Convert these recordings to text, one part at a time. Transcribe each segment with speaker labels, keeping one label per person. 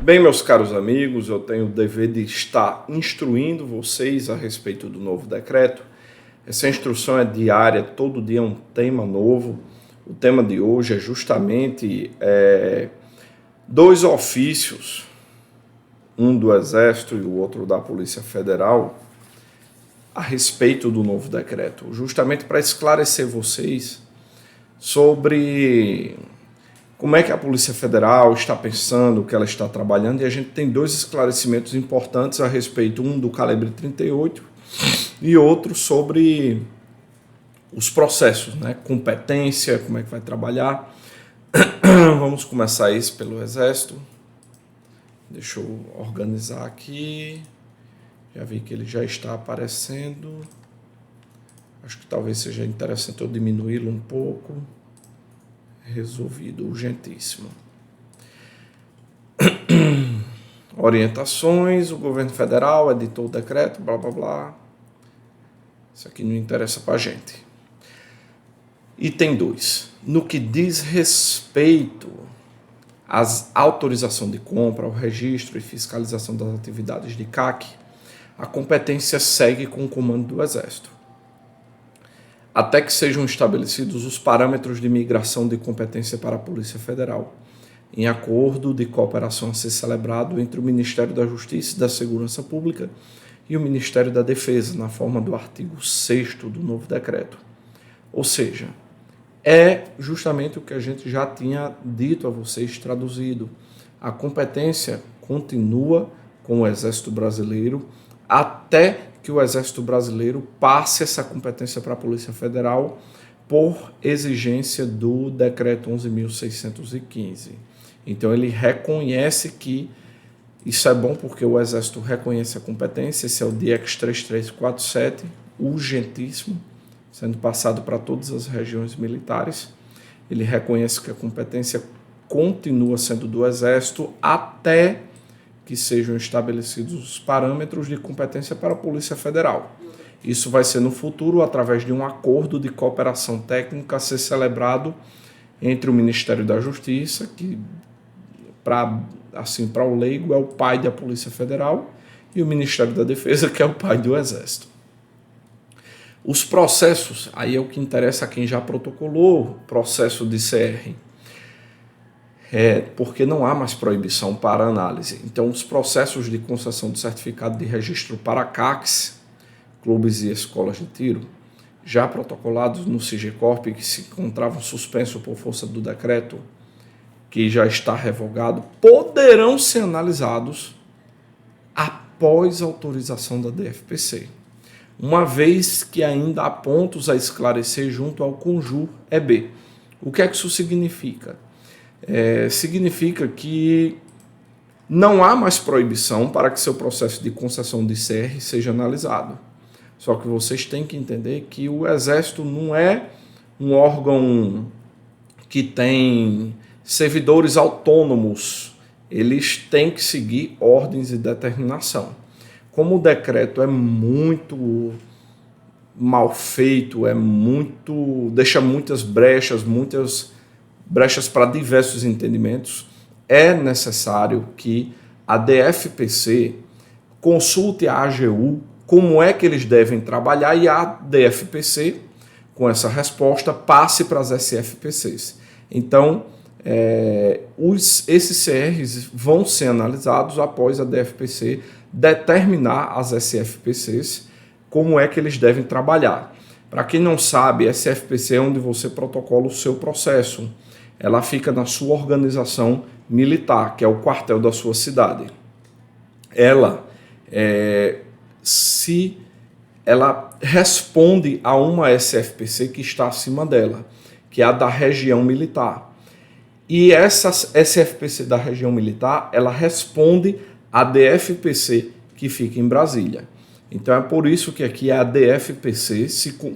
Speaker 1: Bem, meus caros amigos, eu tenho o dever de estar instruindo vocês a respeito do novo decreto. Essa instrução é diária, todo dia é um tema novo. O tema de hoje é justamente dois ofícios, um do Exército e o outro da Polícia Federal, a respeito do novo decreto, justamente para esclarecer vocês sobre como é que a Polícia Federal está pensando, o que ela está trabalhando, e a gente tem dois esclarecimentos importantes a respeito, um do calibre 38 e outro sobre os processos, né? Competência, como é que vai trabalhar. Vamos começar isso pelo Exército. Deixa eu organizar aqui. Já vi que ele já está aparecendo. Acho que talvez seja interessante eu diminuí-lo um pouco. Resolvido, urgentíssimo. Orientações, o governo federal editou o decreto, blá blá blá. Isso aqui não interessa pra gente. Item 2. No que diz respeito à autorização de compra, ao registro e fiscalização das atividades de CAC, a competência segue com o comando do Exército, até que sejam estabelecidos os parâmetros de migração de competência para a Polícia Federal, em acordo de cooperação a ser celebrado entre o Ministério da Justiça e da Segurança Pública e o Ministério da Defesa, na forma do artigo 6º do novo decreto. Ou seja, é justamente o que a gente já tinha dito a vocês, traduzido. A competência continua com o Exército Brasileiro até que o Exército Brasileiro passe essa competência para a Polícia Federal por exigência do Decreto 11.615. Então ele reconhece que isso é bom porque o Exército reconhece a competência, esse é o DIEX 3347, urgentíssimo, sendo passado para todas as regiões militares. Ele reconhece que a competência continua sendo do Exército até que sejam estabelecidos os parâmetros de competência para a Polícia Federal. Isso vai ser no futuro através de um acordo de cooperação técnica a ser celebrado entre o Ministério da Justiça, que para o leigo é o pai da Polícia Federal, e o Ministério da Defesa, que é o pai do Exército. Os processos, aí é o que interessa a quem já protocolou processo de CR, porque não há mais proibição para análise. Então, os processos de concessão de certificado de registro para CACs, clubes e escolas de tiro, já protocolados no SIGECORP, que se encontravam suspensos por força do decreto, que já está revogado, poderão ser analisados após autorização da DFPC, uma vez que ainda há pontos a esclarecer junto ao CONJUR-EB. O que é que isso significa? Significa que não há mais proibição para que seu processo de concessão de CR seja analisado. Só que vocês têm que entender que o Exército não é um órgão que tem servidores autônomos. Eles têm que seguir ordens de determinação. Como o decreto é muito mal feito, deixa muitas brechas para diversos entendimentos, é necessário que a DFPC consulte a AGU como é que eles devem trabalhar e a DFPC, com essa resposta, passe para as SFPCs. Então, esses CRs vão ser analisados após a DFPC determinar as SFPCs como é que eles devem trabalhar. Para quem não sabe, SFPC é onde você protocola o seu processo. Ela fica na sua organização militar, que é o quartel da sua cidade. Ela responde a uma SFPC que está acima dela, que é a da região militar. E essa SFPC da região militar, ela responde à DFPC que fica em Brasília. Então é por isso que aqui é a DFPC,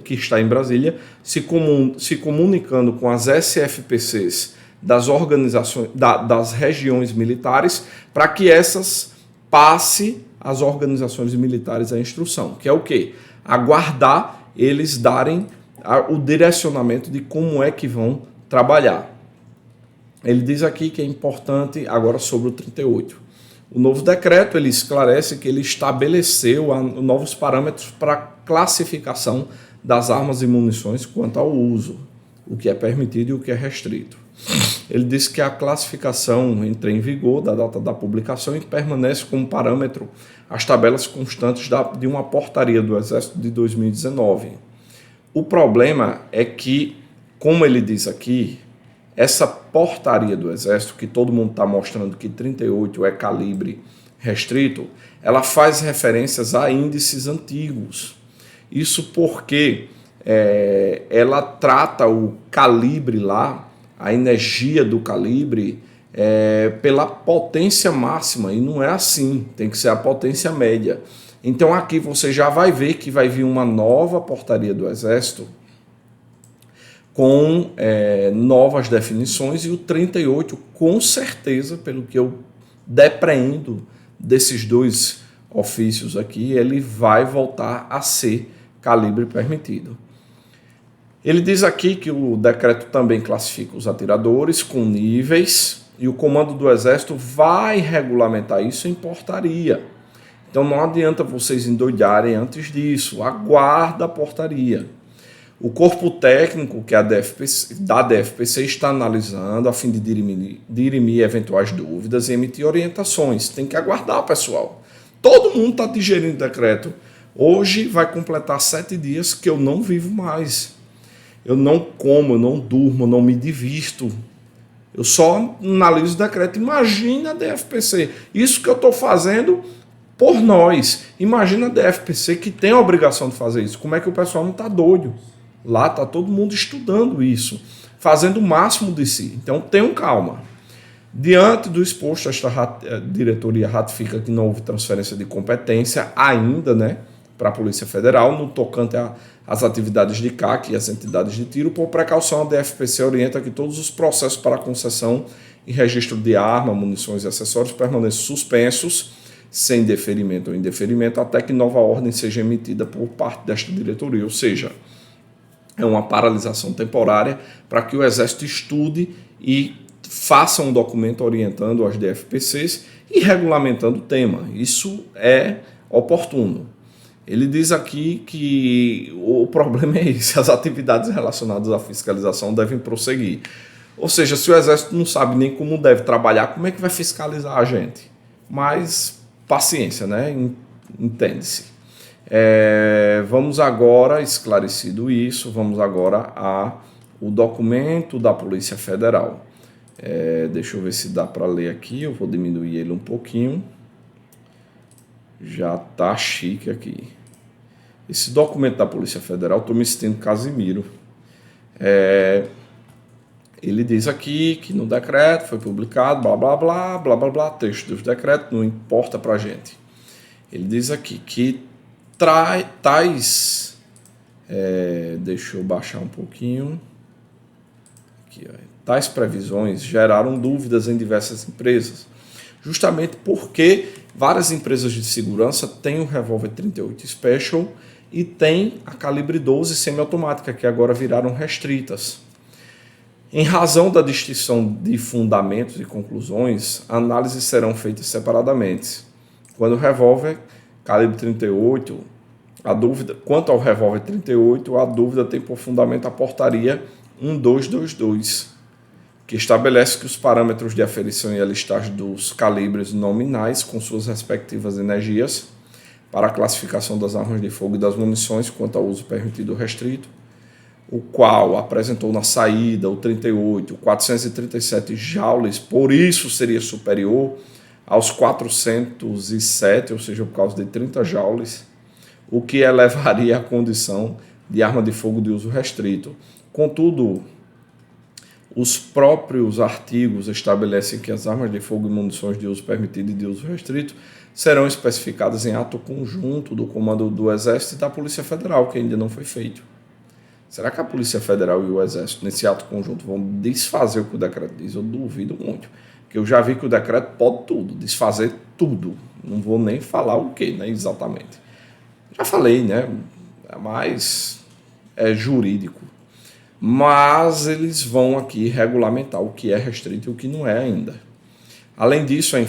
Speaker 1: que está em Brasília, se comunicando com as SFPCs das organizações, das regiões militares, para que essas passe às organizações militares a instrução, que é o quê? Aguardar eles darem o direcionamento de como é que vão trabalhar. Ele diz aqui que é importante, agora sobre o 38, O novo decreto ele esclarece que ele estabeleceu novos parâmetros para classificação das armas e munições quanto ao uso, o que é permitido e o que é restrito. Ele diz que a classificação entra em vigor da data da publicação e permanece como parâmetro as tabelas constantes de uma portaria do Exército de 2019. O problema é que, como ele diz aqui, essa portaria do Exército, que todo mundo está mostrando que 38 é calibre restrito, ela faz referências a índices antigos. Isso porque ela trata o calibre lá, a energia do calibre, pela potência máxima, e não é assim, tem que ser a potência média. Então aqui você já vai ver que vai vir uma nova portaria do Exército com novas definições, e o 38, com certeza, pelo que eu depreendo desses dois ofícios aqui, ele vai voltar a ser calibre permitido. Ele diz aqui que o decreto também classifica os atiradores com níveis, e o comando do Exército vai regulamentar isso em portaria. Então não adianta vocês endoidarem antes disso, aguarda a portaria. O corpo técnico que da DFPC está analisando a fim de dirimir eventuais dúvidas e emitir orientações. Tem que aguardar, pessoal. Todo mundo está digerindo o decreto. Hoje vai completar 7 dias que eu não vivo mais. Eu não como, eu não durmo, eu não me divirto. Eu só analiso o decreto. Imagina a DFPC. Isso que eu estou fazendo por nós. Imagina a DFPC que tem a obrigação de fazer isso. Como é que o pessoal não está doido? Lá está todo mundo estudando isso, fazendo o máximo de si. Então tenham calma. Diante do exposto, esta diretoria ratifica que não houve transferência de competência ainda, para a Polícia Federal, no tocante às atividades de CAC e as entidades de tiro. Por precaução, a DFPC orienta que todos os processos para concessão e registro de arma, munições e acessórios permaneçam suspensos, sem deferimento ou indeferimento, até que nova ordem seja emitida por parte desta diretoria. Ou seja, é uma paralisação temporária para que o Exército estude e faça um documento orientando as DFPCs e regulamentando o tema. Isso é oportuno. Ele diz aqui que o problema é esse: as atividades relacionadas à fiscalização devem prosseguir. Ou seja, se o Exército não sabe nem como deve trabalhar, como é que vai fiscalizar a gente? Mas paciência, entende-se. Vamos agora, esclarecido isso, vamos agora ao documento da Polícia Federal. Deixa eu ver se dá para ler aqui, eu vou diminuir ele um pouquinho. Já tá chique aqui. Esse documento da Polícia Federal, estou me sentindo Casimiro. Ele diz aqui que no decreto foi publicado, blá, blá, blá, blá, blá, blá, texto dos decretos, não importa para a gente. Ele diz aqui que deixa eu baixar um pouquinho. Aqui, tais previsões geraram dúvidas em diversas empresas, justamente porque várias empresas de segurança têm o revólver 38 Special e tem a calibre 12 semiautomática, que agora viraram restritas. Em razão da distinção de fundamentos e conclusões, análises serão feitas separadamente. Quando o revólver calibre 38, quanto ao revólver 38, a dúvida tem por fundamento a portaria 1222, que estabelece que os parâmetros de aferição e a listagem dos calibres nominais com suas respectivas energias para a classificação das armas de fogo e das munições quanto ao uso permitido ou restrito, o qual apresentou na saída o 38, 437 joules, por isso seria superior aos 407, ou seja, por causa de 30 joules, o que elevaria a condição de arma de fogo de uso restrito. Contudo, os próprios artigos estabelecem que as armas de fogo e munições de uso permitido e de uso restrito serão especificadas em ato conjunto do Comando do Exército e da Polícia Federal, que ainda não foi feito. Será que a Polícia Federal e o Exército, nesse ato conjunto, vão desfazer o que o decreto diz? Eu duvido muito, porque eu já vi que o decreto pode tudo, desfazer tudo. Não vou nem falar o que, exatamente. Já falei, mas é jurídico. Mas eles vão aqui regulamentar o que é restrito e o que não é ainda. Além disso, a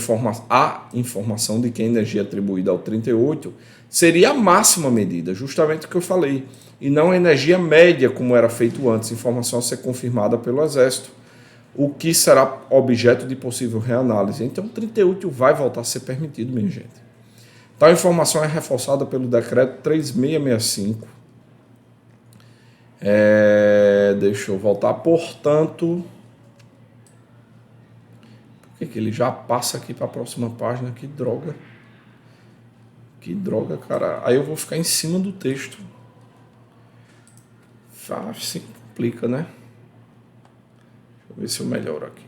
Speaker 1: informação de que a energia atribuída ao 38 seria a máxima medida, justamente o que eu falei, e não a energia média, como era feito antes, informação a ser confirmada pelo Exército, o que será objeto de possível reanálise. Então, o 38 vai voltar a ser permitido, minha gente. Tal informação é reforçada pelo decreto 3665. Deixa eu voltar. Portanto, por que ele já passa aqui para a próxima página? Que droga. Que droga, cara. Aí eu vou ficar em cima do texto. Se complica, né? Deixa eu ver se eu melhoro aqui.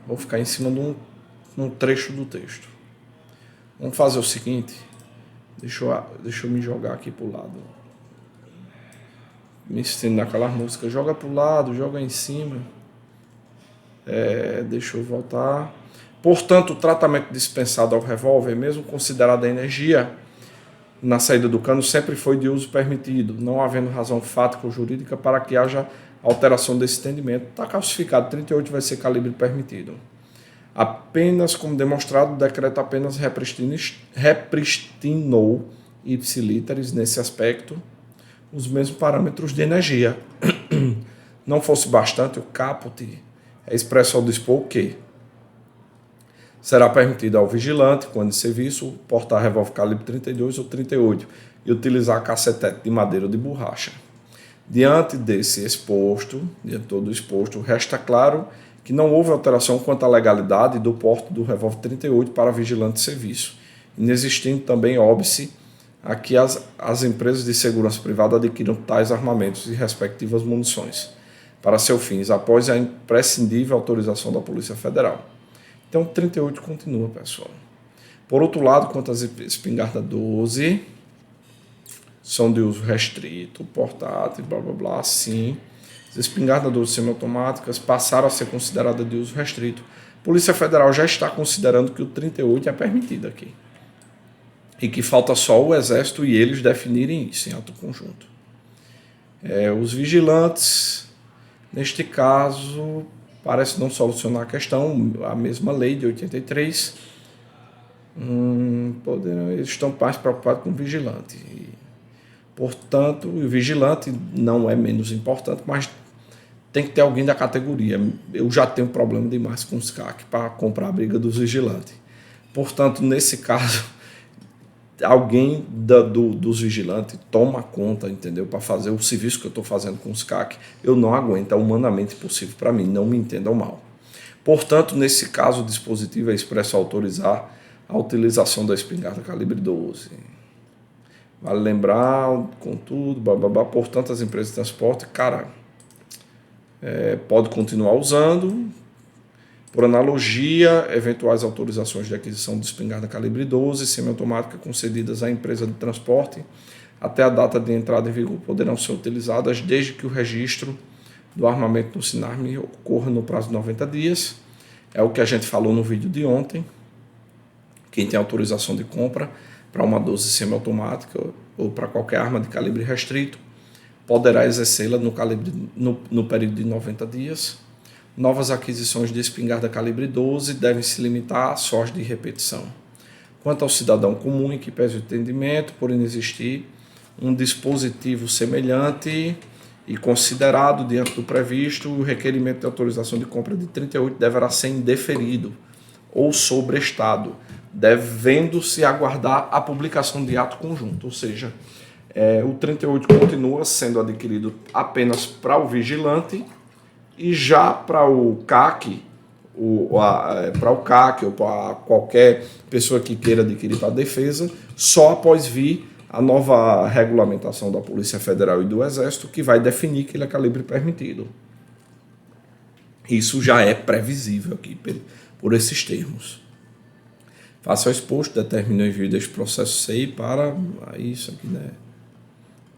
Speaker 1: Vou ficar em cima de um trecho do texto. Vamos fazer o seguinte. Deixa eu me jogar aqui pro lado. Me ensinando naquela música. Joga pro lado, joga em cima. Deixa eu voltar. Portanto, o tratamento dispensado ao revólver, mesmo considerado a energia na saída do cano, sempre foi de uso permitido, não havendo razão fática ou jurídica para que haja alteração desse entendimento. Está calcificado, 38 vai ser calibre permitido. Apenas como demonstrado, o decreto apenas repristinou ipsiliteris nesse aspecto os mesmos parâmetros de energia. Não fosse bastante, o caput é expresso ao dispor que será permitido ao vigilante, quando de serviço, portar revólver calibre 32 ou 38 e utilizar cacetete de madeira ou de borracha. Diante de todo o exposto, resta claro que não houve alteração quanto à legalidade do porte do revólver 38 para vigilante de serviço, inexistindo também óbice a que as empresas de segurança privada adquiram tais armamentos e respectivas munições para seus fins, após a imprescindível autorização da Polícia Federal. Então, 38 continua, pessoal. Por outro lado, quanto às espingardas 12, são de uso restrito, portátil, blá blá blá, sim. As espingardas 12 semiautomáticas passaram a ser consideradas de uso restrito. A Polícia Federal já está considerando que o 38 é permitido aqui. E que falta só o Exército e eles definirem isso em ato conjunto. Os vigilantes, neste caso, parece não solucionar a questão, a mesma lei de 83, eles estão mais preocupados com o vigilante. Portanto, o vigilante não é menos importante, mas tem que ter alguém da categoria. Eu já tenho problema demais com os CAC para comprar a briga dos vigilantes. Portanto, nesse caso, alguém dos vigilantes toma conta, entendeu? Para fazer o serviço que eu estou fazendo com os CAC. Eu não aguento, é humanamente impossível para mim, não me entendam mal. Portanto, nesse caso, o dispositivo é expresso autorizar a utilização da espingarda calibre 12. Vale lembrar, contudo, portanto, as empresas de transporte, pode continuar usando. Por analogia, eventuais autorizações de aquisição de espingarda calibre 12 semiautomática concedidas à empresa de transporte até a data de entrada em vigor poderão ser utilizadas desde que o registro do armamento no SINARM ocorra no prazo de 90 dias. É o que a gente falou no vídeo de ontem. Quem tem autorização de compra para uma 12 semiautomática ou para qualquer arma de calibre restrito poderá exercê-la no período de 90 dias. Novas aquisições de espingarda calibre 12 devem se limitar a sós de repetição. Quanto ao cidadão comum em que pese o entendimento, por inexistir um dispositivo semelhante e considerado diante do previsto, o requerimento de autorização de compra de 38 deverá ser indeferido ou sobrestado, devendo-se aguardar a publicação de ato conjunto, ou seja, o 38 continua sendo adquirido apenas para o vigilante e já para o CAC, ou para qualquer pessoa que queira adquirir para a defesa, só após vir a nova regulamentação da Polícia Federal e do Exército, que vai definir que ele é calibre permitido. Isso já é previsível aqui por esses termos. Faça o exposto, determine o envio deste processo SEI para isso aqui, né,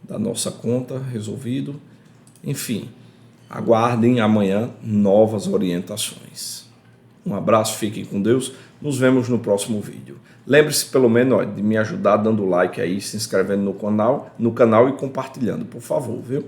Speaker 1: da nossa conta, resolvido. Enfim, aguardem amanhã novas orientações. Um abraço, fiquem com Deus. Nos vemos no próximo vídeo. Lembre-se pelo menos de me ajudar dando like aí, se inscrevendo no canal e compartilhando, por favor, viu?